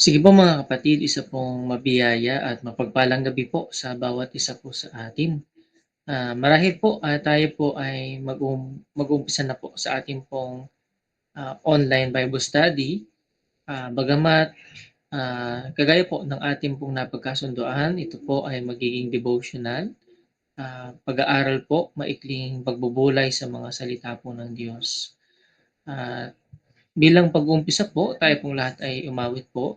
Sige po mga kapatid, isa pong mabiyaya at mapagpalang gabi po sa bawat isa po sa atin. Marahil po, tayo po ay mag-uumpisa na po sa ating pong online Bible study. Bagamat kagaya po ng ating pong napagkasunduan, ito po ay magiging devotional. Pag-aaral po, maikling pagbubulay sa mga salita po ng Diyos. At bilang pag-uumpisa po, tayo pong lahat ay umawit po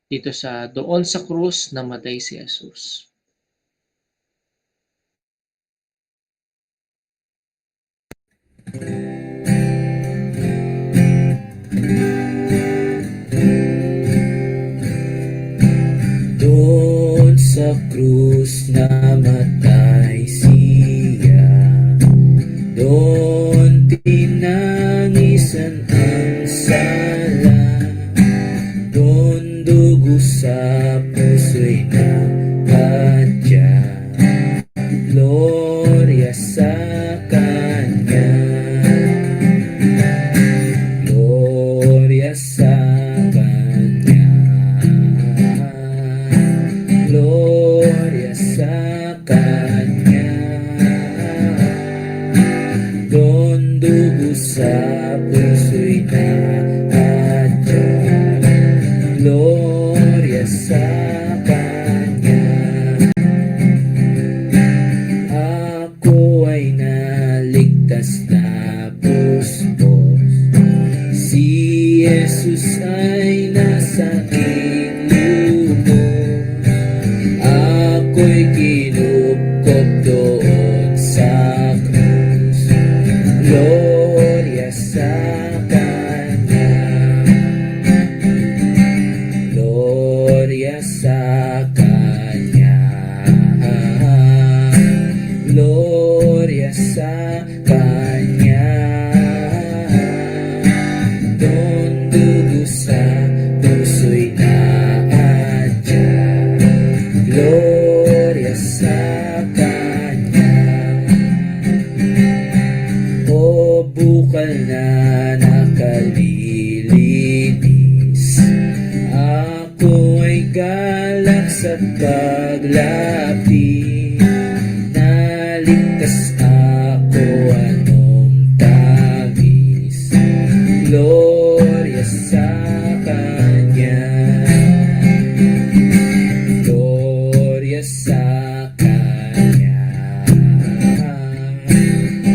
dito sa doon sa krus namatay si Jesus. Doon sa krus namatay siya, doon tinangisan ang sala, doon dugo sa puso'y nakadya. Gloria sa Kanya, Gloria sa Kanya, Gloria sa Kanya. Doon dugo sa puso'y nakadya. Gloria sa Kanya. Ako ay naligtas na puspos. Si Jesus ay nasa aking lubos. Ako'y kinupkop doon sa krus. Gloria sa Kanya. Gloria sa Kanya. Gloria sa Kanya. Doon dugo sa puso'y naadya. Gloria sa Kanya. O bukal na nakalilinis, ako ay galak sa paglapit. Naligtas ako, anong tamis. Gloria sa Kanya. Gloria sa Kanya.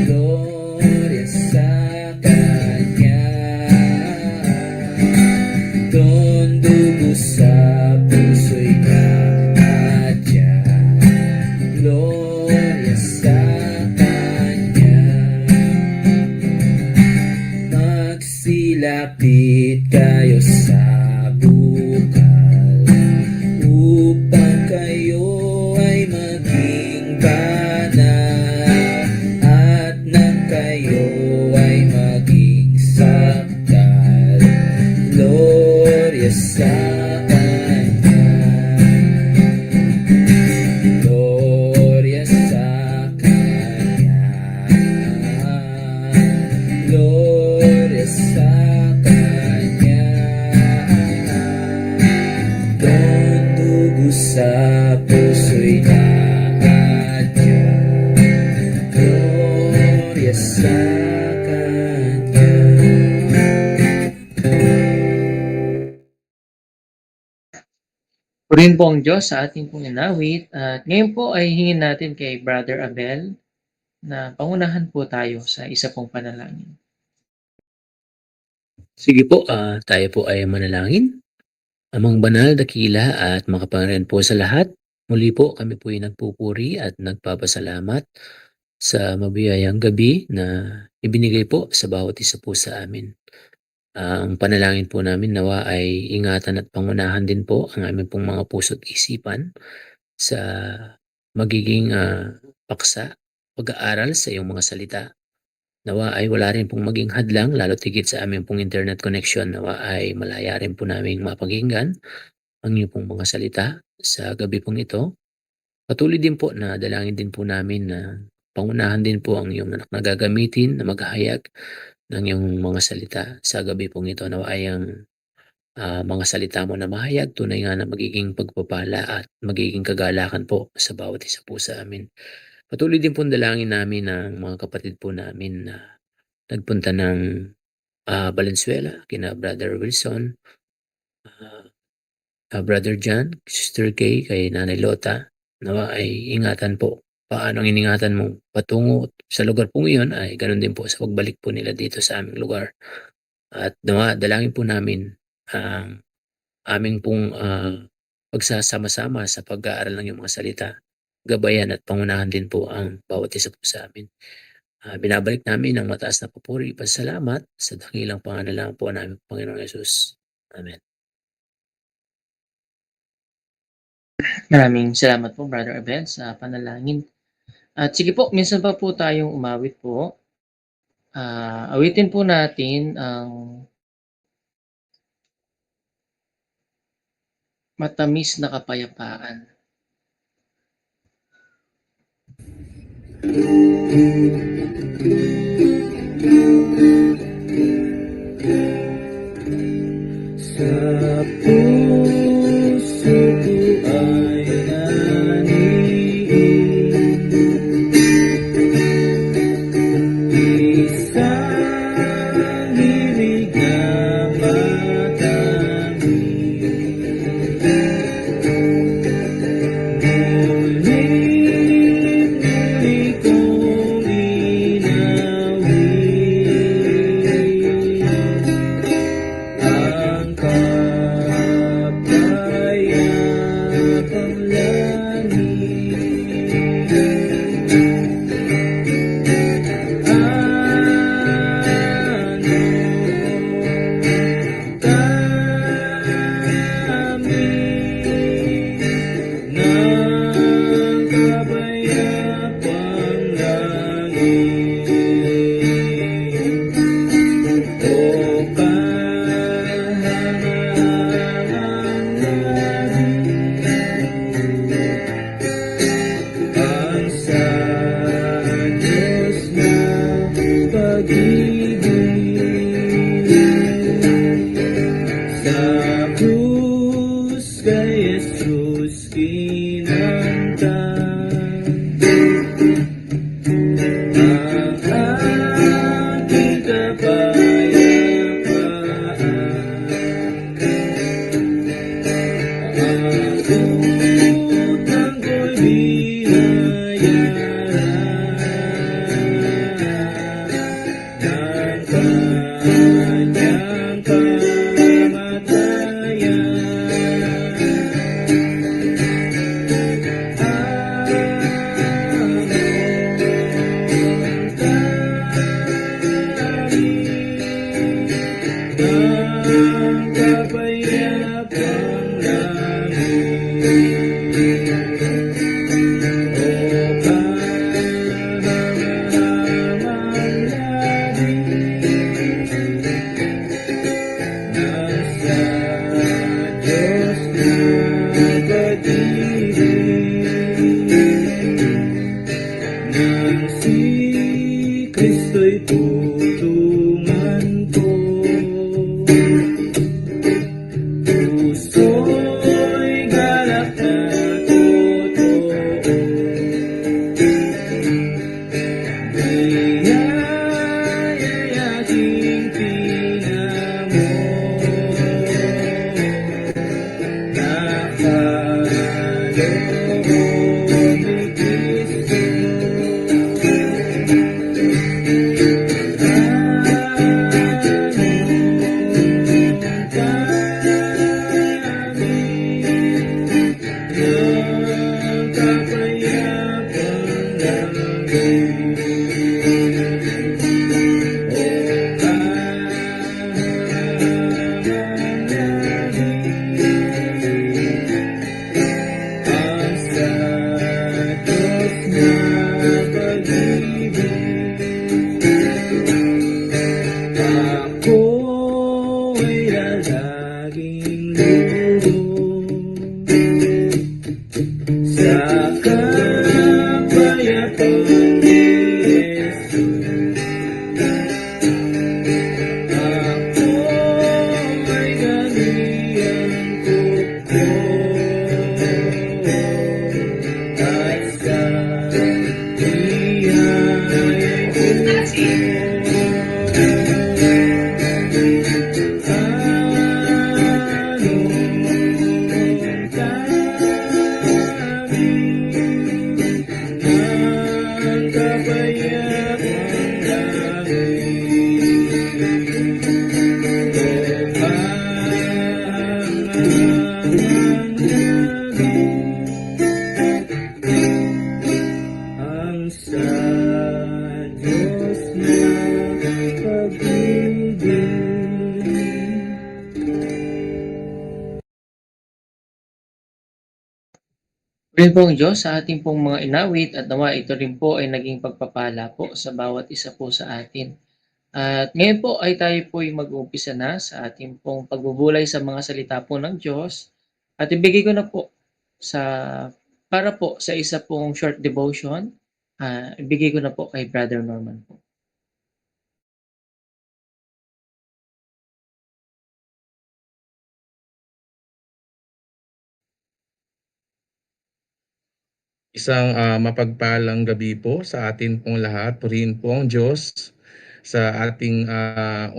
Gloria sa Kanya. Doon dugo sa puso'y nakadya. Gloria sa Kanya. Magsilapit kayo sa bukal upang kayo ay maging banal at nang kayo ay maging sakdal. Gloria sa Kanya. Gloria sa Kanya. Gloria sa Kanya. Doon dugo sa puso'y naadya. Gloria sa Kanya. Purihin po ang Diyos sa ating pong inawit at ngayon po ay hingin natin kay Brother Abel na pangunahan po tayo sa isa pong panalangin. Sige po, tayo po ay manalangin. Amang banal, dakila at makapangyarihan po sa lahat, muli po kami po ay nagpupuri at nagpapasalamat sa mabiyayang gabi na ibinigay po sa bawat isa po sa amin. Ang panalangin po namin nawa ay ingatan at pangunahan din po ang aming pong mga puso't isipan sa magiging paksa, pag-aaral sa iyong mga salita. Nawa ay wala rin pong maging hadlang lalo tigit sa aming pong internet connection. Nawa ay malaya rin po naming mapakinggan ang iyong pong mga salita sa gabi pong ito. Patuloy din po na dalangin din po namin na pangunahan din po ang iyong anak na gagamitin na maghahayag ng iyong mga salita sa gabi pong ito. Nawa ay ang mga salita mo na mahayag, tunay nga na magiging pagpapala at magiging kagalakan po sa bawat isa po sa amin. Patuloy din pong dalangin namin ang mga kapatid po namin na nagpunta ng Valenzuela, kina Brother Wilson, Brother John, Sister Kay, kay Nanay Lota, nawa ay ingatan po. Paano ang iningatan mo patungo sa lugar pong iyon ay ganoon din po sa pagbalik po nila dito sa aming lugar. At nawa dalangin po namin ang aming pong pagsasama-sama sa pag-aaral ng iyong mga salita. Gabayan at pangunahan din po ang bawat isa po sa amin. Binabalik namin ang mataas na papuri, pasalamat sa dakilang pangalan lang po namin Panginoong Yesus. Amen. Maraming salamat po, Brother Abel, sa panalangin. At sige po, minsan pa po tayong umawit po. Awitin po natin ang matamis na kapayapaan. Sa puso ko ay naniin isang hilig na matamis. Muli kong inawit ang kapayapang ang sa Diyos na pag-ibig sa krus kay Jesus kinamtan ang aking kapayapaan. Ang utang ko'y binayaran ng kanyang ang kapayapang Kristo'y tutulungan ko. Puso'y galak na totoo. Biyaya'y aking pinamo. Nakaloob ni Kristo. ang sa Diyos na pag-ibig. Purihin po ang Diyos sa ating pong mga inawit at nawa ito rin po ay naging pagpapala po sa bawat isa po sa atin. At ngayon po ay tayo po ay mag-uumpisa na sa ating pong pagbubulay sa mga salita po ng Diyos. At ibigay ko na po sa para po sa isa pong short devotion, ibigay ko na po kay Brother Norman po. Isang mapagpalang gabi po sa atin pong lahat. Purihin po ang Diyos sa ating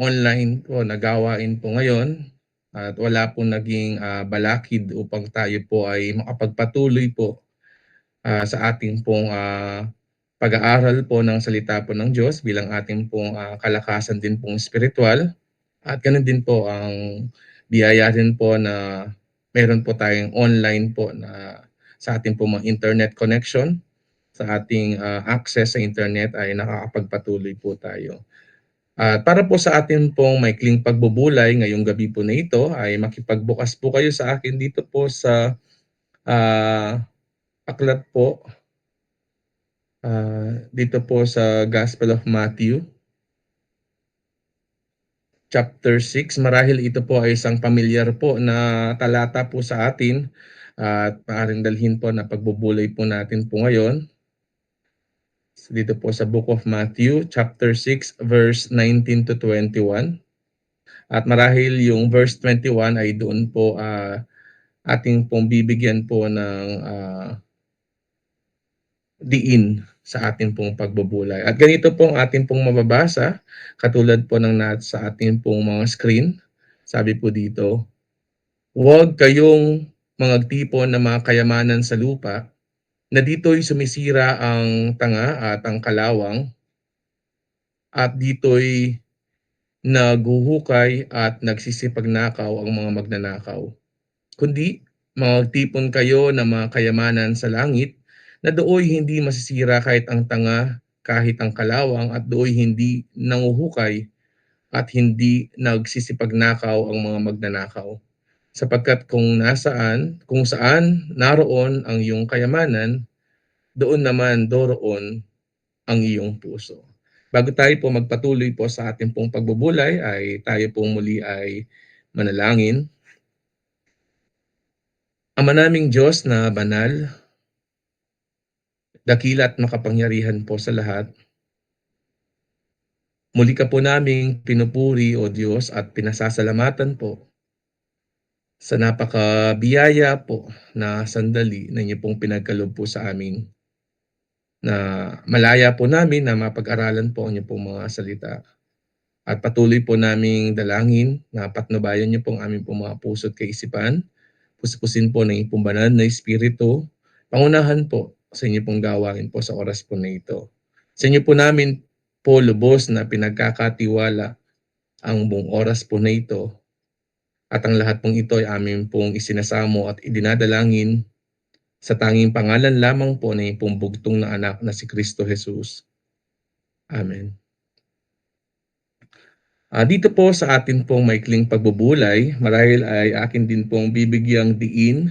online po na gawain po ngayon. At wala po naging balakid upang tayo po ay makapagpatuloy po sa ating pong pag-aaral po ng salita po ng Diyos bilang ating pong kalakasan din pong spiritual. At ganun din po ang biyaya din po na meron po tayong online po na sa ating po mga internet connection, sa ating access sa internet ay nakakapagpatuloy po tayo. At para po sa ating pong maikling pagbubulay ngayong gabi po na ito ay makipagbukas po kayo sa akin dito po sa aklat po dito po sa Gospel of Matthew chapter 6. Marahil ito po ay isang pamilyar po na talata po sa atin at maaaring dalhin po na pagbubulay po natin po ngayon. So, dito po sa Book of Matthew chapter 6 verse 19 to 21. At marahil yung verse 21 ay doon po ating pong bibigyan po ng diin sa ating pong pagbubulay. At ganito po ang ating pong mababasa, katulad po ng sa ating pong mga screen. Sabi po dito, huwag kayong magtipon ng mga kayamanan sa lupa, na dito'y sumisira ang tanga at ang kalawang, at dito'y naghuhukay at nagsisipagnakaw ang mga magnanakaw. Kundi magtipon kayo ng mga kayamanan sa langit, na dooy hindi masisira kahit ang tanga, kahit ang kalawang, at dooy hindi nanguhukay at hindi nagsisipagnakaw ang mga magnanakaw. Sapagkat kung saan naroon ang iyong kayamanan, doon naman doroon ang iyong puso. Bago tayo po magpatuloy po sa ating pong pagbubulay, ay tayo pong muli ay manalangin. Ama naming Diyos na banal, dakila at makapangyarihan po sa lahat, muli ka po naming pinupuri o Diyos at pinasasalamatan po sa napakabiyaya po na sandali na inyo pong pinagkaloob po sa amin, na malaya po namin na mapag-aralan po ang inyo pong mga salita. At patuloy po naming dalangin na patnubayan niyo po ang aming pong mga puso at kaisipan, puspusin po ng inyong banal na Espiritu, pangunahan po sa inyo pong gawain po sa oras po na ito. Sa inyo po namin po lubos na pinagkakatiwala ang buong oras po na ito, at ang lahat pong ito ay amin pong isinasamo at idinadalangin sa tanging pangalan lamang po ng pong bugtong na anak na si Kristo Jesus. Amen. Dito po sa atin pong maikling pagbubulay, marahil ay akin din pong bibigyang diin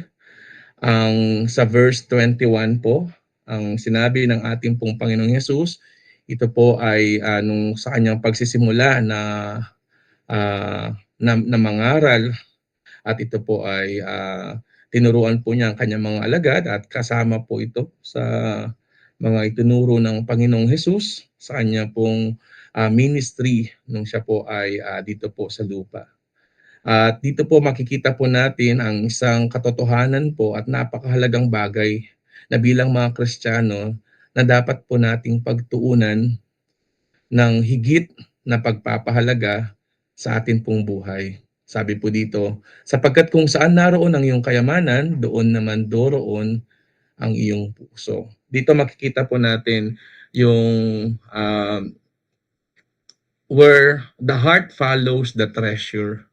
ang sa verse 21 po, ang sinabi ng ating pong Panginoong Hesus. Ito po ay nung sa kanyang pagsisimula na mangaral, at ito po ay tinuruan po niya ang kanyang mga alagad, at kasama po ito sa mga itinuro ng Panginoong Hesus sa kanya pong ministry nung siya po ay dito po sa lupa. At dito po makikita po natin ang isang katotohanan po at napakahalagang bagay na bilang mga Kristiyano na dapat po nating pagtuunan ng higit na pagpapahalaga sa atin pong buhay. Sabi po dito, sapagkat kung saan naroon ang iyong kayamanan, doon naman doroon ang iyong puso. Dito makikita po natin yung where the heart follows the treasure.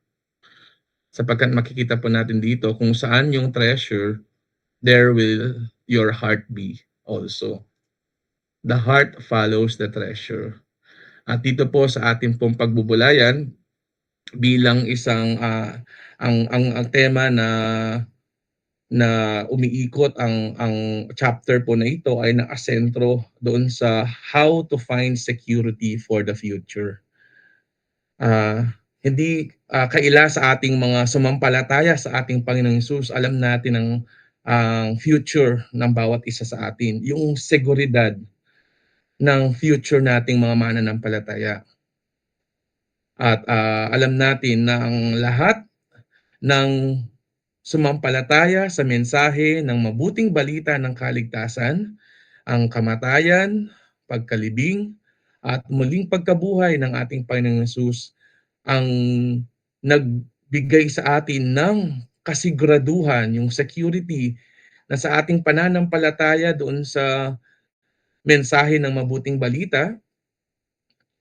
sapagkat makikita po natin dito kung saan yung treasure, there will your heart be also. The heart follows the treasure. At dito po sa ating pong pagbubulayan, bilang isang ang tema na umiikot ang chapter po na ito ay nakasentro doon sa how to find security for the future. Hindi kaila sa ating mga sumampalataya sa ating Panginoong Hesus, alam natin ang future ng bawat isa sa atin, yung seguridad ng future nating mga mananampalataya. At alam natin na ang lahat ng sumampalataya sa mensahe ng mabuting balita ng kaligtasan, ang kamatayan, pagkalibing, at muling pagkabuhay ng ating Panginoong Hesus ang nagbigay sa atin ng kasiguraduhan, yung security na sa ating pananampalataya doon sa mensahe ng mabuting balita,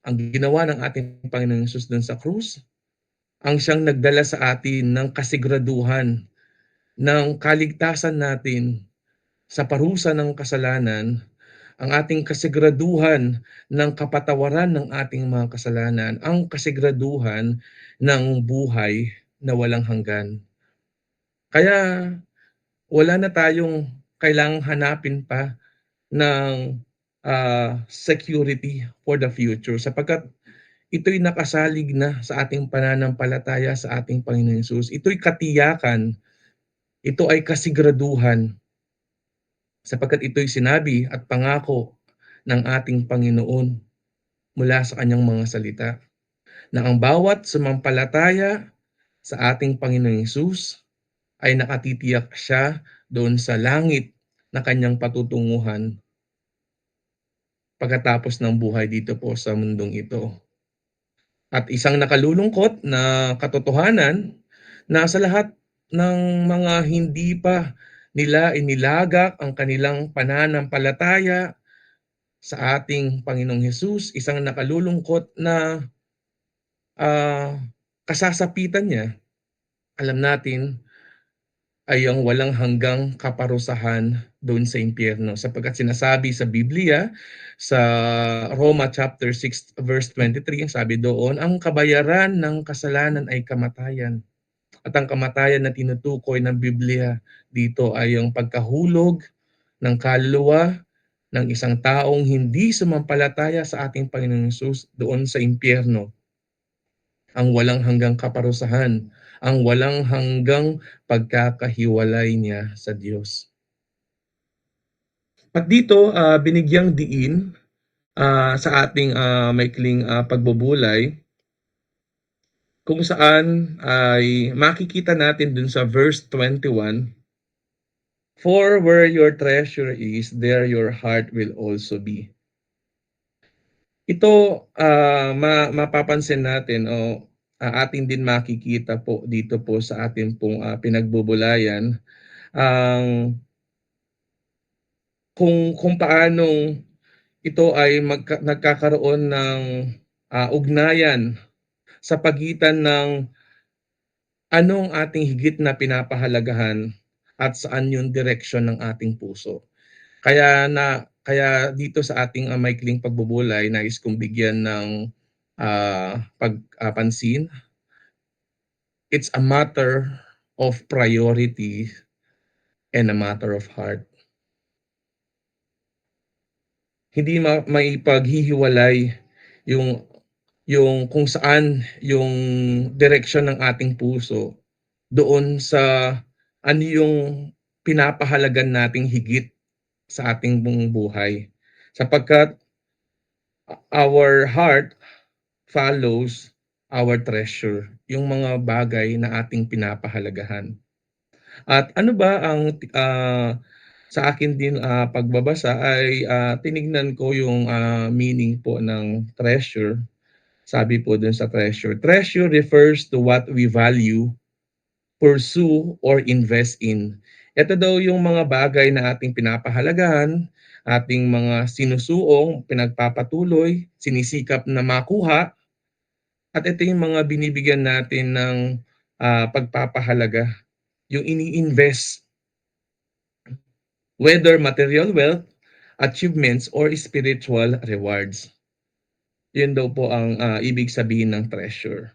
ang ginawa ng ating Panginoong Hesus doon sa krus, ang siyang nagdala sa atin ng kasiguraduhan ng kaligtasan natin sa parusa ng kasalanan, ang ating kasiguraduhan ng kapatawaran ng ating mga kasalanan, ang kasiguraduhan ng buhay na walang hanggan. Kaya wala na tayong kailangang hanapin pa ng security for the future sapagkat ito'y nakasalig na sa ating pananampalataya sa ating Panginoong Hesus. Ito'y katiyakan, ito ay kasiguraduhan sapagkat ito'y sinabi at pangako ng ating Panginoon mula sa kanyang mga salita na ang bawat sumampalataya sa ating Panginoong Hesus ay nakatitiyak siya doon sa langit na kanyang patutunguhan pagkatapos ng buhay dito po sa mundong ito. At isang nakalulungkot na katotohanan na sa lahat ng mga hindi pa nila inilagak ang kanilang pananampalataya sa ating Panginoong Hesus, isang nakalulungkot na kasasapitan niya, alam natin, ay ang walang hanggang kaparusahan doon sa impyerno. Sapagkat sinasabi sa Biblia, sa Roma chapter 6 verse 23, ang sabi doon, ang kabayaran ng kasalanan ay kamatayan. At ang kamatayan na tinutukoy ng Biblia dito ay ang pagkahulog ng kaluluwa ng isang taong hindi sumampalataya sa ating Panginoong Hesus doon sa impyerno. Ang walang hanggang kaparusahan, ang walang hanggang pagkakahiwalay niya sa Diyos. At dito, binigyang diin sa ating maikling pagbubulay kung saan ay makikita natin dun sa verse 21, for where your treasure is, there your heart will also be. Ito mapapansin natin o atin din makikita po dito po sa ating pong pinagbubulayan ang kung paanong ito ay nagkakaroon ng ugnayan sa pagitan ng anong ating higit na pinapahalagahan at saan yung direksyon ng ating puso. Kaya dito sa ating maikling pagbubulay, nais kong bigyan ng pagpansin. It's a matter of priority and a matter of heart. Hindi maipaghihiwalay yung kung saan yung direksyon ng ating puso doon sa ano yung pinapahalagan nating higit sa ating buhay. Sapagkat our heart follows our treasure, yung mga bagay na ating pinapahalagahan. At ano ba ang sa akin din pagbabasa ay tinignan ko yung meaning po ng treasure. Sabi po dun sa treasure, treasure refers to what we value, pursue, or invest in. Ito daw yung mga bagay na ating pinapahalagahan, ating mga sinusuong, pinagpapatuloy, sinisikap na makuha, at ito yung mga binibigyan natin ng pagpapahalaga, yung ini-invest, whether material wealth, achievements, or spiritual rewards. Yun daw po ang ibig sabihin ng treasure.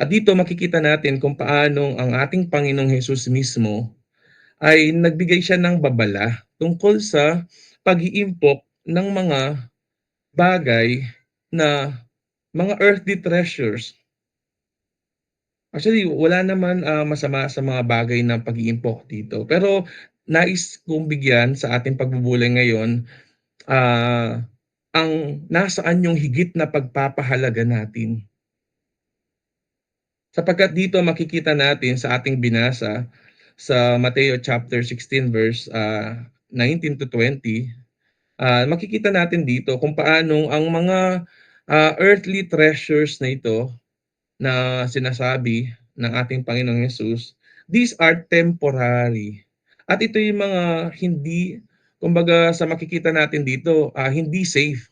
At dito makikita natin kung paano ang ating Panginoong Hesus mismo ay nagbigay siya ng babala tungkol sa pag-iimpok ng mga bagay na mga earthly treasures. Actually, wala naman masama sa mga bagay na pag-iimpok dito. Pero nais kong bigyan sa ating pagbubulay ngayon ang nasaan yung higit na pagpapahalaga natin. Sapagkat dito makikita natin sa ating binasa sa Mateo chapter 16 verse 19 to 20, makikita natin dito kung paano ang mga earthly treasures na ito na sinasabi ng ating Panginoong Hesus, these are temporary. At ito yung mga hindi, kumbaga sa makikita natin dito, hindi safe.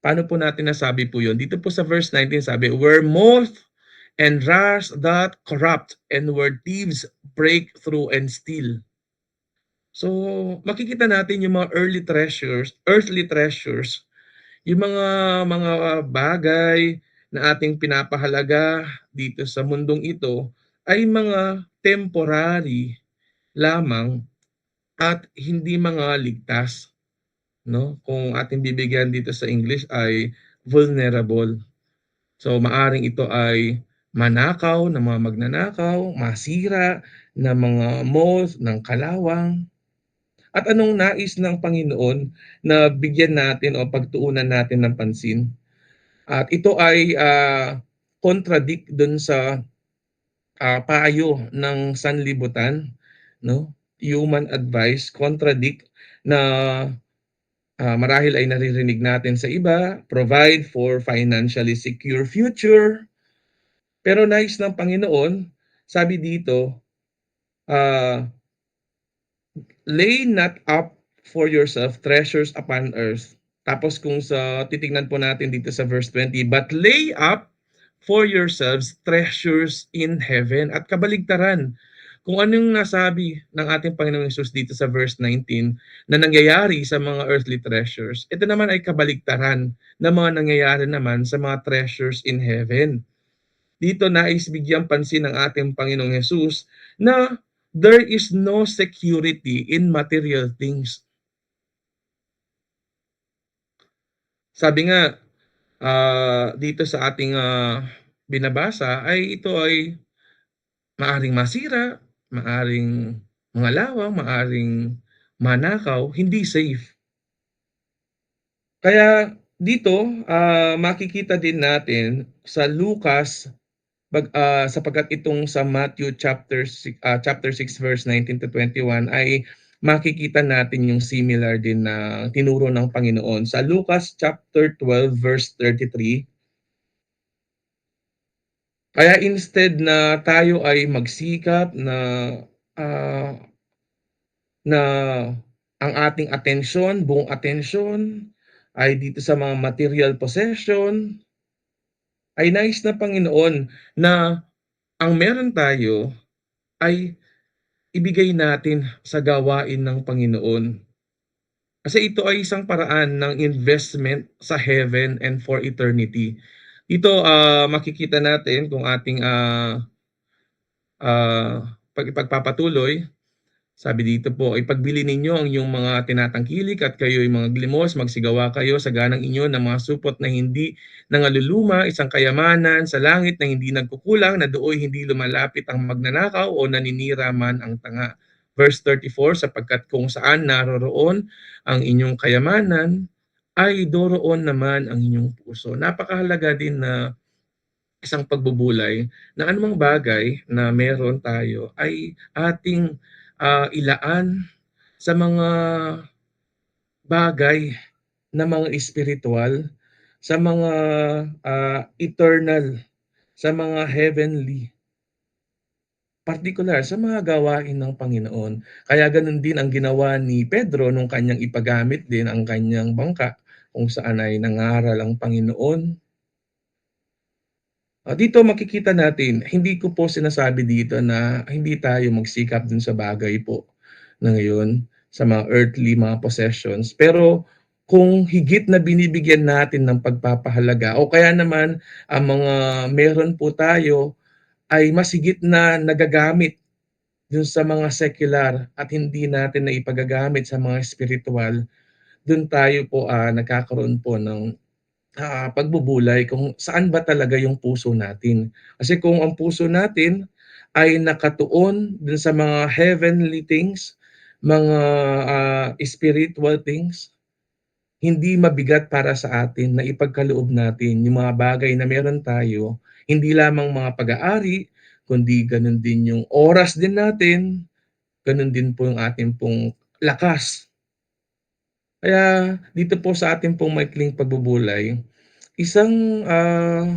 Paano po natin nasabi po yun? Dito po sa verse 19 sabi, where moth and rust that corrupt, and where thieves break through and steal. So, makikita natin yung mga earthly treasures, yung mga bagay na ating pinapahalaga dito sa mundong ito ay mga temporary lamang at hindi mga ligtas, no? Kung ating bibigyan dito sa English ay vulnerable. So maaring ito ay manakaw ng mga magnanakaw, masira ng mga moth, ng kalawang. At anong nais ng Panginoon na bigyan natin o pagtuunan natin ng pansin? At ito ay contradict dun sa payo ng sanlibutan, no? Human advice, contradict na marahil ay naririnig natin sa iba, provide for financially secure future. Pero nais ng Panginoon, sabi dito, lay not up for yourself treasures upon earth. Tapos kung sa titingnan po natin dito sa verse 20, but lay up for yourselves treasures in heaven. At kabaligtaran, kung anong nasabi ng ating Panginoong Hesus dito sa verse 19 na nangyayari sa mga earthly treasures, ito naman ay kabaligtaran na mga nangyayari naman sa mga treasures in heaven. Dito nais bigyang pansin ng ating Panginoong Hesus na there is no security in material things. Sabi nga dito sa ating binabasa ay ito ay maaring masira, maaring mangalawang, maaring manakaw, hindi safe. Kaya dito makikita din natin sa Lucas sapagkat itong sa Matthew chapter 6 verse 19 to 21 ay makikita natin yung similar din na tinuro ng Panginoon. Sa Lucas chapter 12 verse 33, kaya instead na tayo ay magsikap na ang ating atensyon, buong atensyon ay dito sa mga material possession, ay nais na Panginoon na ang meron tayo ay ibigay natin sa gawain ng Panginoon. Kasi ito ay isang paraan ng investment sa heaven and for eternity. Dito makikita natin kung ating pagpapatuloy. Sabi dito po, ipagbili ninyo ang inyong mga tinatangkilik at kayo'y mga glimos, magsigawa kayo sa ganang inyo ng mga supot na hindi nangaluluma, isang kayamanan sa langit na hindi nagkukulang, na dooy hindi lumalapit ang magnanakaw o naninira man ang tanga. Verse 34, sapagkat kung saan naroroon ang inyong kayamanan, ay doroon naman ang inyong puso. Napakahalaga din na isang pagbubulay na anumang bagay na meron tayo ay ating ilaan sa mga bagay na mga espiritual, sa mga eternal, sa mga heavenly, particular sa mga gawain ng Panginoon. Kaya ganun din ang ginawa ni Pedro nung kanyang ipagamit din ang kanyang bangka kung saan ay nangaral ang Panginoon. Dito makikita natin, hindi ko po sinasabi dito na hindi tayo magsikap dun sa bagay po na ngayon, sa mga earthly mga possessions. Pero kung higit na binibigyan natin ng pagpapahalaga o kaya naman ang mga meron po tayo ay mas higit na nagagamit dun sa mga secular at hindi natin naipagagamit sa mga spiritual, dun tayo po, nagkakaroon po ng pagbubulay kung saan ba talaga yung puso natin. Kasi kung ang puso natin ay nakatuon dun sa mga heavenly things, mga spiritual things, hindi mabigat para sa atin na ipagkaloob natin yung mga bagay na meron tayo, hindi lamang mga pag-aari, kundi ganun din yung oras din natin, ganun din po yung ating pong lakas. Kaya dito po sa ating pong maikling pagbubulay, isang, ah,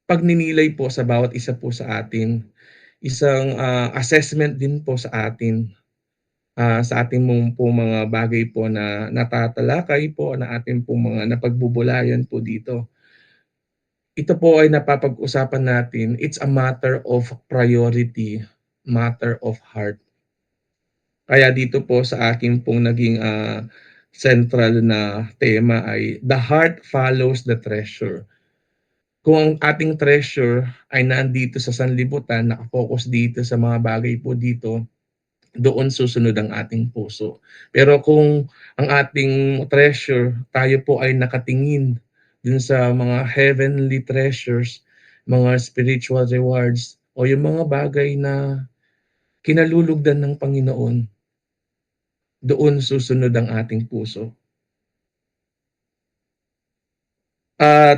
pagninilay po sa bawat isa po sa atin, isang, assessment din po sa atin, sa ating pong mga bagay po na natatalakay po na ating pong mga napagbubulayan po dito. Ito po ay napapag-usapan natin, it's a matter of priority, matter of heart. Kaya dito po sa akin pong naging, central na tema ay "The heart follows the treasure." Kung ang ating treasure ay nandito sa sanlibutan, naka-focus dito sa mga bagay po dito, doon susunod ang ating puso. Pero kung ang ating treasure, tayo po ay nakatingin dun sa mga heavenly treasures, mga spiritual rewards, o yung mga bagay na kinalulugdan ng Panginoon, doon susunod ang ating puso.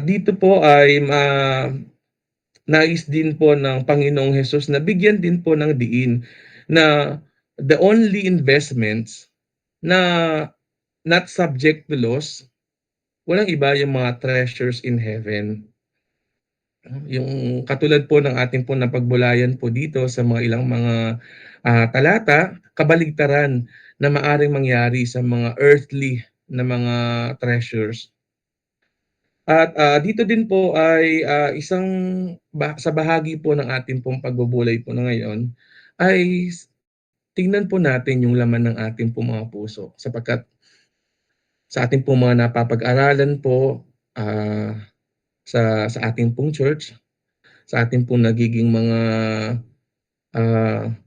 Dito po ay nais din po ng Panginoong Hesus na bigyan din po ng diin na the only investments na not subject to loss, walang iba yung mga treasures in heaven. Yung katulad po ng ating po napagbulayan po dito sa mga ilang mga talata, kabaligtaran na maaring mangyari sa mga earthly na mga treasures. At dito din po ay isang sa bahagi po ng ating pong pagbubulay po na ngayon ay tingnan po natin yung laman ng ating pong mga puso, sapagkat sa ating pong mga napapag-aralan po, sa ating pong church, sa ating pong nagiging ah,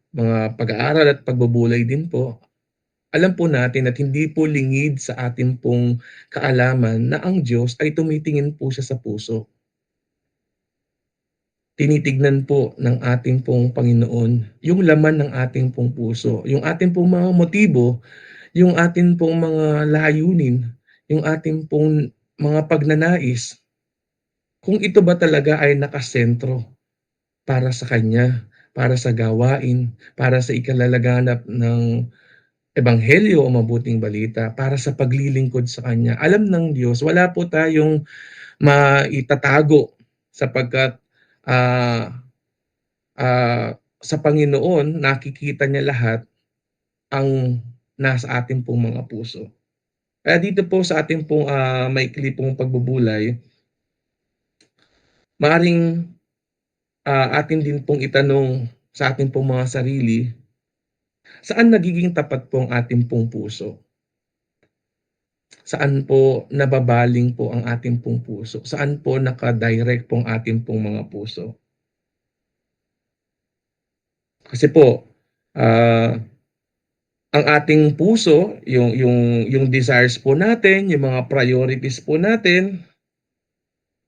mga pag-aaral at pagbubulay din po, alam po natin at hindi po lingid sa ating pong kaalaman na ang Diyos ay tumitingin po siya sa puso. Tinitignan po ng ating pong Panginoon yung laman ng ating pong puso, yung ating pong mga motibo, yung ating pong mga layunin, yung ating pong mga pagnanais, kung ito ba talaga ay nakasentro para sa Kanya, para sa gawain, para sa ikalalaganap ng ebanghelyo o mabuting balita, para sa paglilingkod sa Kanya. Alam ng Diyos, wala po tayong maitatago sapagkat, ah, sa Panginoon nakikita niya lahat ang nasa ating pong mga puso. Kaya dito po sa ating pong, maikli pong pagbubulay, maaaring, atin din pong itanong sa ating pong mga sarili, saan nagiging tapat po ang ating pong puso? Saan po nababaling po ang ating pong puso? Saan po naka-direct po ang ating pong mga puso? Kasi po, ah, ang ating puso, yung desires po natin, yung mga priorities po natin,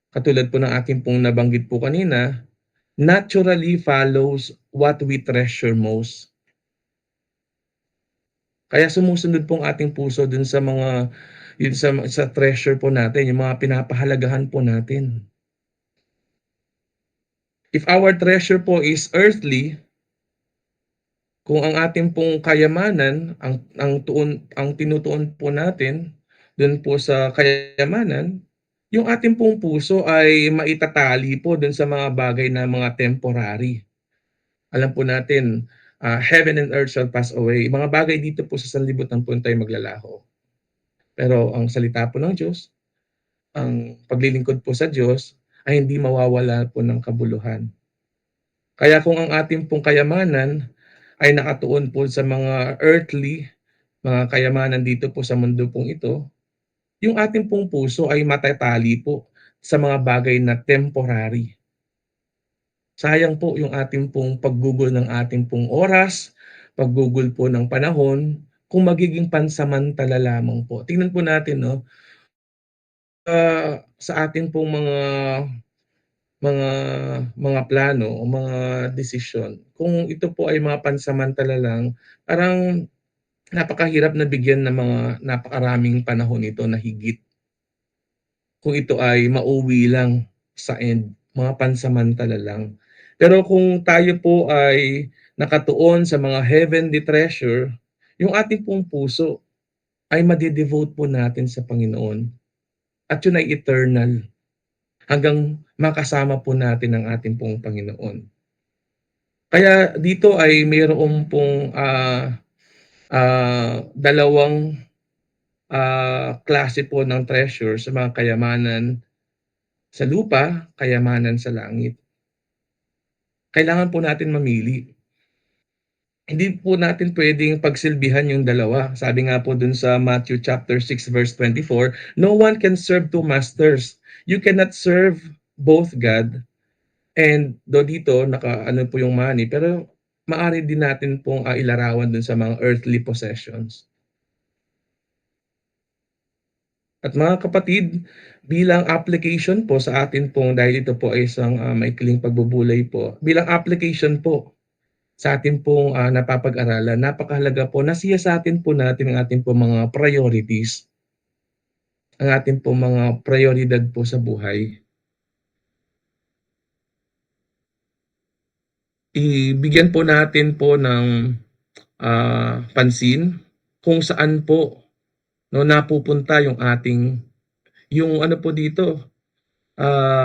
katulad po ng aking pong nabanggit po kanina, naturally follows what we treasure most. Kaya sumusunod po ang ating puso dun sa mga yun sa treasure po natin, yung mga pinapahalagahan po natin. If our treasure po is earthly, kung ang ating pong kayamanan, ang tinutuon po natin dun po sa kayamanan, yung ating pong puso ay maitatali po dun sa mga bagay na mga temporary. Alam po natin, heaven and earth shall pass away. Mga bagay dito po sa sanlibutan po tayo maglalaho. Pero ang salita po ng Diyos, ang paglilingkod po sa Diyos, ay hindi mawawala po ng kabuluhan. Kaya kung ang ating pong kayamanan ay nakatuon po sa mga earthly, mga kayamanan dito po sa mundo pong ito, yung ating pong puso ay matatali po sa mga bagay na temporary. Sayang po yung ating pong paggugol ng ating pong oras, paggugol po ng panahon, kung magiging pansamantala lamang po. Tingnan po natin 'no, sa atin pong mga mga plano o mga desisyon, kung ito po ay mga pansamantala lang, parang napakahirap na bigyan ng mga napakaraming panahon ito na higit. Kung ito ay mauwi lang sa end, mga pansamantala lang. Pero kung tayo po ay nakatuon sa mga heavenly treasure, yung ating pong puso ay made-devote po natin sa Panginoon at yun ay eternal hanggang makasama po natin ang ating pong Panginoon. Kaya dito ay mayroon pong dalawang klase po ng treasure sa mga kayamanan sa lupa, kayamanan sa langit. Kailangan po natin mamili. Hindi po natin pwedeng pagsilbihan yung dalawa. Sabi nga po dun sa Matthew chapter 6 verse 24, no one can serve two masters. You cannot serve both God and do dito naka-ano po yung money, pero maaari din natin pong ilarawan dun sa mga earthly possessions. At mga kapatid, bilang application po sa atin pong, dahil ito po ay isang maikling pagbubulay po, bilang application po sa atin pong napapag-aralan, napakahalaga po na siyasatin po natin ang ating pong mga priorities, ang ating pong mga prioridad po sa buhay. Ibigyan po natin po ng pansin kung saan po napupunta yung ating, yung ano po dito,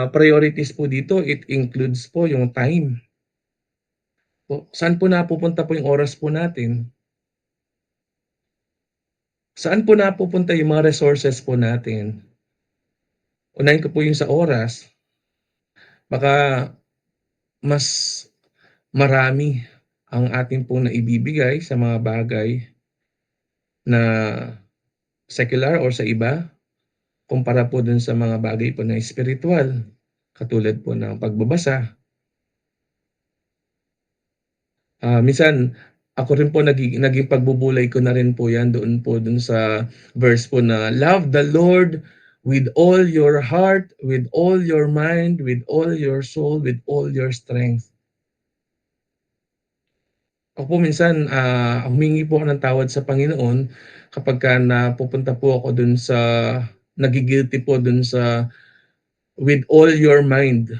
priorities po dito, it includes po yung time. Po, saan po napupunta po yung oras po natin? Saan po napupunta yung mga resources po natin? Unahin ko po yung sa oras. Baka mas marami ang ating pong naibibigay sa mga bagay na secular or sa iba, kumpara po dun sa mga bagay po na spiritual, katulad po ng pagbabasa. Minsan ako rin po naging pagbubulay ko na rin po yan doon sa verse po na, love the Lord with all your heart, with all your mind, with all your soul, with all your strength. Ako po minsan, humingi po ako ng tawad sa Panginoon kapagka napupunta po ako dun sa, nagi-guilty po dun sa with all your mind.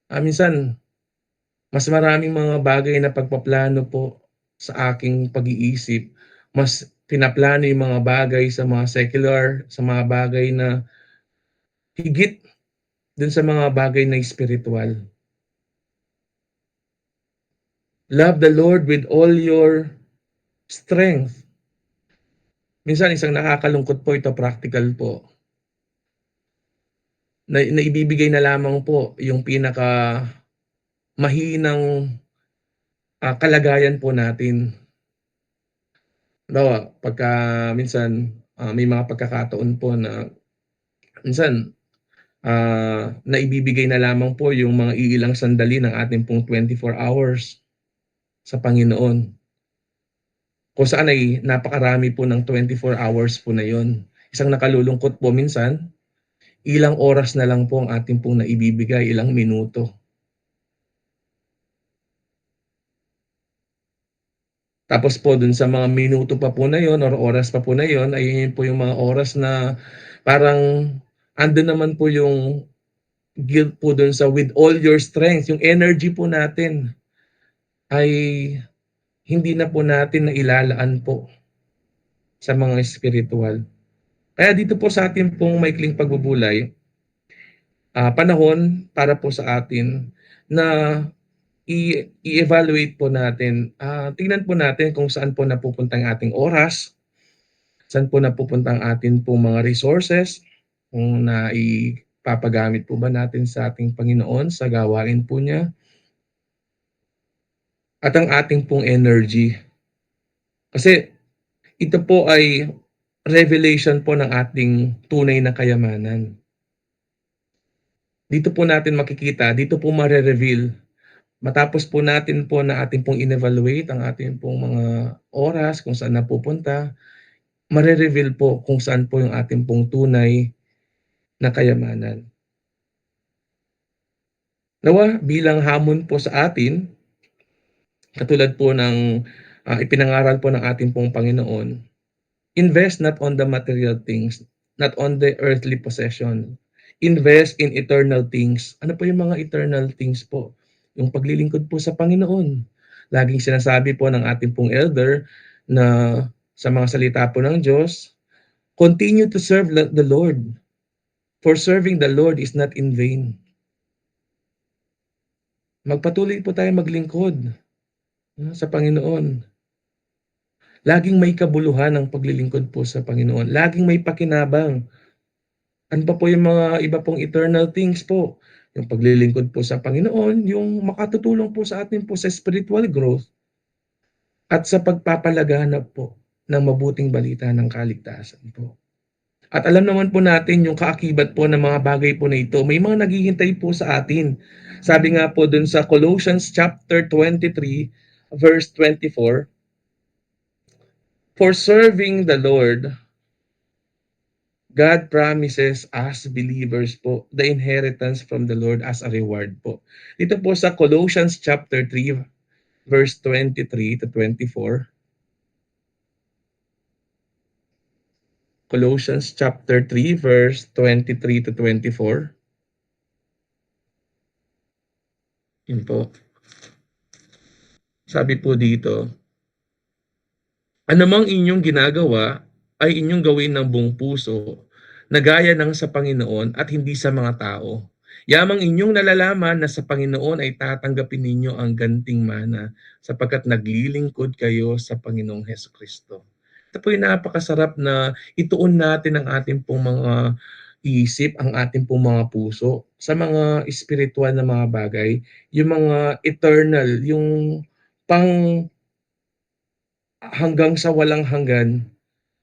Minsan, mas maraming mga bagay na pagpaplano po sa aking pag-iisip. Mas pinaplano yung mga bagay sa mga secular, sa mga bagay na higit dun sa mga bagay na spiritual. Love the Lord with all your strength. Minsan isang nakakalungkot po ito, practical po. Na ibibigay na lamang po yung pinaka mahinang kalagayan po natin. Halimbawa, pagka minsan may mga pagkakataon po na minsan naibibigay na lamang po yung mga iilang sandali ng ating pong 24 hours sa Panginoon. Kung saan ay napakarami po ng 24 hours po na yon. Isang nakalulungkot po minsan, ilang oras na lang po ang ating pong naibibigay, ilang minuto. Tapos po dun sa mga minuto pa po na yon or oras pa po na yon, ay yun po yung mga oras na parang andun naman po yung guilt po dun sa with all your strength, yung energy po natin ay hindi na po natin nailalaan po sa mga spiritual. Kaya dito po sa atin pong maikling pagbubulay, panahon para po sa atin na i-evaluate po natin, tingnan po natin kung saan po napupunta ang ating oras, saan po napupunta ang ating pong mga resources, kung Papagamit po ba natin sa ating Panginoon sa gawain po niya? At ang ating pong energy. Kasi ito po ay revelation po ng ating tunay na kayamanan. Dito po natin makikita, dito po mare-reveal. Matapos po natin po na ating pong in-evaluate ang ating pong mga oras kung saan napupunta, mare-reveal po kung saan po yung ating pong tunay na kayamanan. Nawa bilang hamon po sa atin, katulad po ng ipinangaral po ng ating pong Panginoon, invest not on the material things, not on the earthly possession. Invest in eternal things. Ano po yung mga eternal things po? Yung paglilingkod po sa Panginoon. Laging sinasabi po ng ating pong elder na sa mga salita po ng Diyos, continue to serve the Lord. For serving the Lord is not in vain. Magpatuloy po tayo maglingkod sa Panginoon. Laging may kabuluhan ang paglilingkod po sa Panginoon. Laging may pakinabang. Ano pa po yung mga iba pong eternal things po? Yung paglilingkod po sa Panginoon, yung makatutulong po sa atin po sa spiritual growth at sa pagpapalaganap po ng mabuting balita ng kaligtasan po. At alam naman po natin yung kaakibat po ng mga bagay po na ito, may mga naghihintay po sa atin. Sabi nga po dun sa Colossians chapter 23 verse 24, for serving the Lord, God promises us believers po the inheritance from the Lord as a reward po. Dito po sa Colossians chapter 3 verse 23 to 24. Colossians chapter 3 verse 23 to 24. Yun po. Sabi po dito, anumang inyong ginagawa ay inyong gawin ng buong puso, na gaya ng sa Panginoon at hindi sa mga tao. Yamang inyong nalalaman na sa Panginoon ay tatanggapin ninyo ang ganting mana sapagkat naglilingkod kayo sa Panginoong Hesukristo. Ito po yung napakasarap na ituon natin ang ating pong mga isip, ang ating pong mga puso sa mga espiritual na mga bagay, yung mga eternal, yung pang hanggang sa walang hanggan,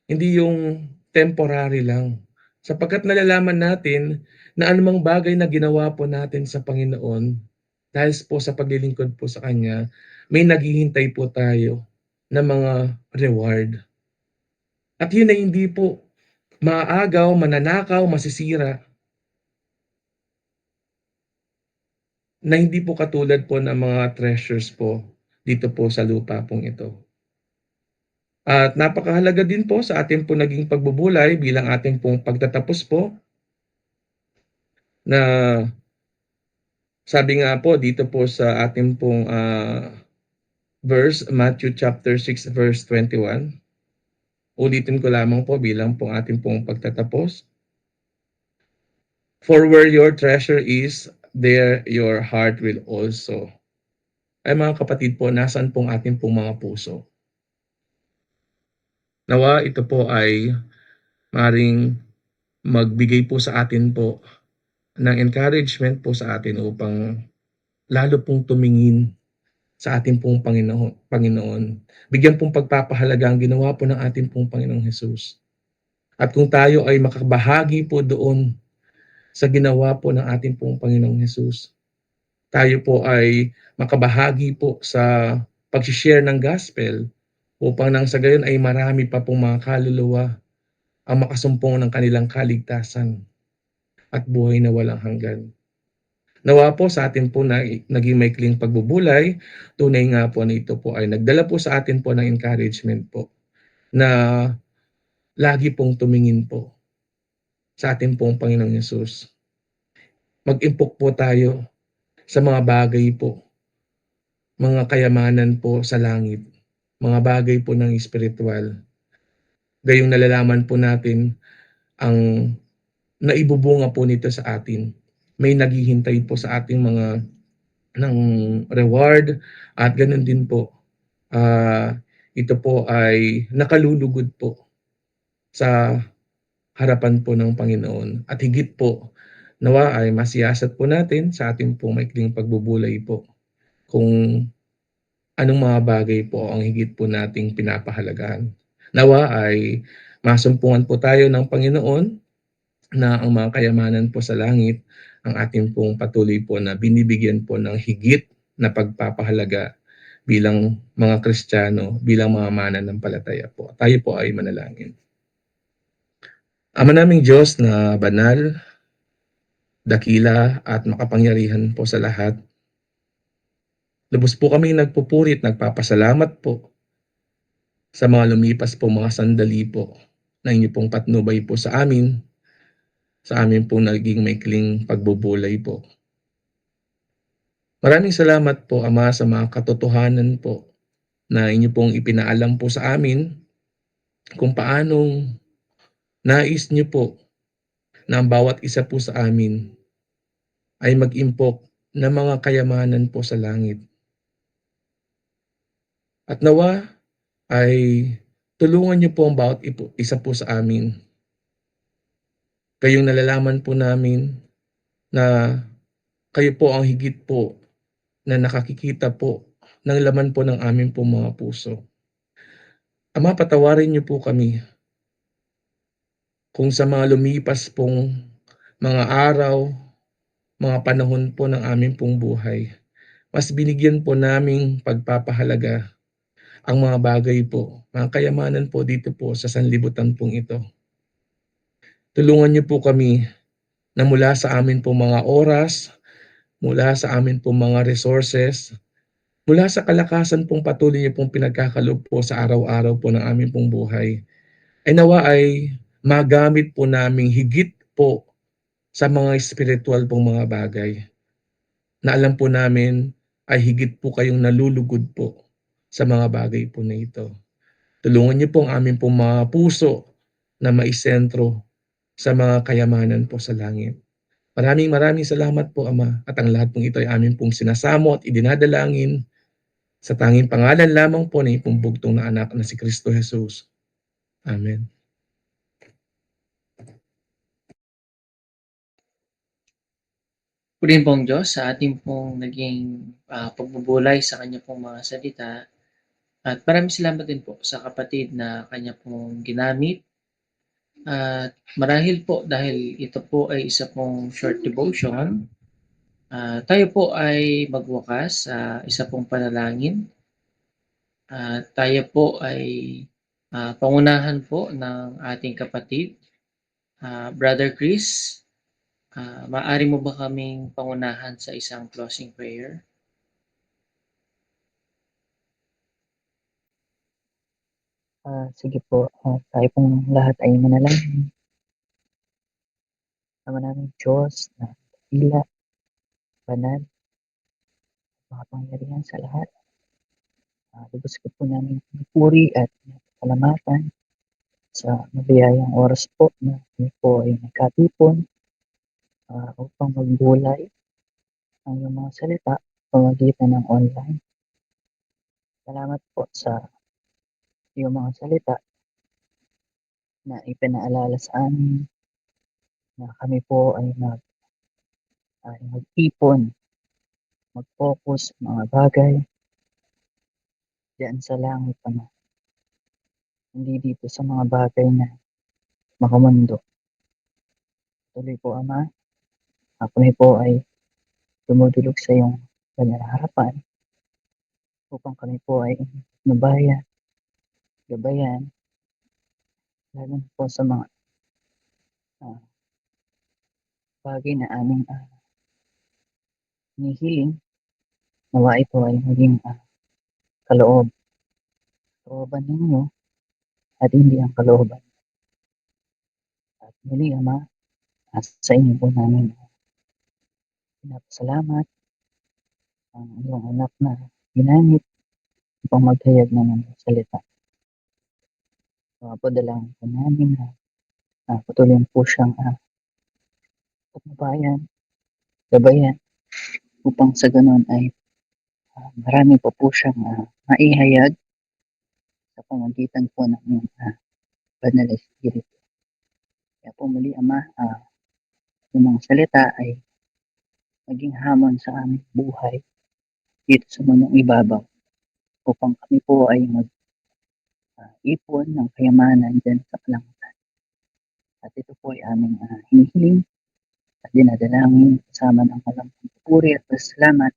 hindi yung temporary lang. Sapagkat nalalaman natin na anumang bagay na ginawa po natin sa Panginoon, dahil po sa paglilingkod po sa Kanya, may naghihintay po tayo na mga reward. At yun ay hindi po maaagaw, mananakaw, masisira. Na hindi po katulad po ng mga treasures po dito po sa lupa pong ito. At napakahalaga din po sa ating po naging pagbubulay bilang ating pong pagtatapos po na sabi nga po dito po sa ating pong verse, Matthew chapter 6 verse 21. Ulitin ko lamang po bilang pong ating pong pagtatapos. For where your treasure is, there your heart will also. Ay mga kapatid po, nasaan pong ating pong mga puso? Nawa ito po ay maring magbigay po sa atin po ng encouragement po sa atin upang lalo pong tumingin sa ating pong Panginoon. Bigyan pong pagpapahalaga ang ginawa po ng ating pong Panginoong Hesus. At kung tayo ay makabahagi po doon sa ginawa po ng ating pong Panginoong Hesus, tayo po ay makabahagi po sa pag-share ng gospel upang nang sa gayon ay marami pa pong mga kaluluwa ang makasumpong ng kanilang kaligtasan at buhay na walang hanggan. Nawa po sa atin po na naging maikling pagbubulay, tunay nga po na ito po ay nagdala po sa atin po ng encouragement po na lagi pong tumingin po sa ating pong Panginoong Hesus. Mag-impok po tayo sa mga bagay po, mga kayamanan po sa langit, mga bagay po ng espiritual. Gayong nalalaman po natin ang naibubunga po nito sa atin. May naghihintay po sa ating mga ng reward at ganun din po. Ito po ay nakalulugod po sa harapan po ng Panginoon at higit po Nawa ay masiyasat po natin sa ating pong maikling pagbubulay po kung anong mga bagay po ang higit po nating pinapahalagahan. Nawa ay masumpungan po tayo ng Panginoon na ang mga kayamanan po sa langit ang ating pong patuloy po na binibigyan po ng higit na pagpapahalaga bilang mga Kristiyano, bilang mga mananampalataya po. Tayo po ay manalangin. Ama naming Diyos na banal, dakila at makapangyarihan po sa lahat, lubos po kami nagpupuri at nagpapasalamat po sa mga lumipas po mga sandali po na inyo pong patnubay po sa amin pong naging maikling pagbubulay po. Maraming salamat po, Ama, sa mga katotohanan po na inyo pong ipinaalam po sa amin kung paanong nais niyo po na ang bawat isa po sa amin ay mag-impok ng mga kayamanan po sa langit. At nawa ay tulungan niyo po ang bawat isa po sa amin. Kayong nalalaman po namin na kayo po ang higit po na nakakikita po ng laman po ng aming po mga puso. Ama, patawarin niyo po kami kung sa mga lumipas pong mga araw, mga panahon po ng aming pong buhay, mas binigyan po naming pagpapahalaga ang mga bagay po, mga kayamanan po dito po sa sanlibutan pong ito. Tulungan niyo po kami na mula sa amin po mga oras, mula sa amin po mga resources, mula sa kalakasan pong patuloy niyo pong pinagkakaloob po sa araw-araw po ng aming pong buhay, ay nawa ay magamit po naming higit po sa mga espiritual pong mga bagay na alam po namin ay higit po kayong nalulugod po sa mga bagay po na ito. Tulungan niyo po ang aming pong mga puso na maisentro sa mga kayamanan po sa langit. Maraming salamat po, Ama, at ang lahat pong ito ay amin pong sinasamo at idinadalangin sa tanging pangalan lamang po ng ipong bugtong na anak na si Kristo Jesus. Amen. Purihin po ang Diyos sa ating pong naging pagbubulay sa kanya pong mga salita. At maraming salamat din po sa kapatid na kanya pong ginamit. At marahil po dahil ito po ay isa pong short devotion, tayo po ay magwakas sa isa pong panalangin. Tayo po ay pangunahan po ng ating kapatid, Brother Chris. Maaari mo ba kaming pangunahan sa isang closing prayer? Sige po, tayo pong lahat ay manalangin. Ama naming Diyos na dakila, banal, makapangyarihan sa lahat. Lubos ko po namin pinupuri at pasalamatan sa mabiyayang oras po na kami po ay nagkatipon upang magbulay ang iyong mga salita sa pamamagitan ng online. Salamat po sa iyong mga salita na ipinaalala sa amin na kami po ay mag-ipon, mag-focus sa mga bagay diyan sa langit, Ama. Hindi dito sa mga bagay na makamundo. Tuloy po, Ama, kami po ay dumudulog sa iyong banal na harapan upang kami po ay gabayan, lalo na po sa mga bagay na aming hinihiling. Nawa ito ay maging kalooban ninyo at hindi ang kalooban. At muli, Ama, sa inyo po namin pinapasalamat ang iyong anak na ginamit upang maghayag na ng salita. Padalangin po namin na patuloy po siyang gabayan upang sa ganun ay marami po siyang maihayag sa pamamagitan po ng banal na Espiritu. Kaya po muli, Ama, yung mga salita ay maging hamon sa aming buhay dito sa mundong ibabaw upang kami po ay mag-ipon ng kayamanan dyan sa kalangitan. At ito po ay aming hinihiling at dinadalangin kasama ng malaking pupuri at pasalamat.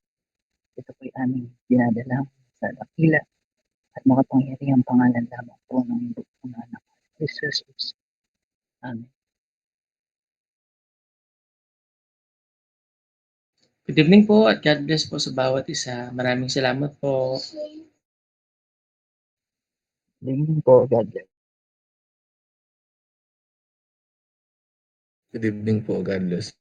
Ito po ay aming dinadalangin sa dakila at makapangyarihang pangalan lamang po ng bukong anak ni Jesus. Amen. Good evening po at God bless po sa bawat isa. Maraming salamat po. Good po, God bless. Good evening po. God bless.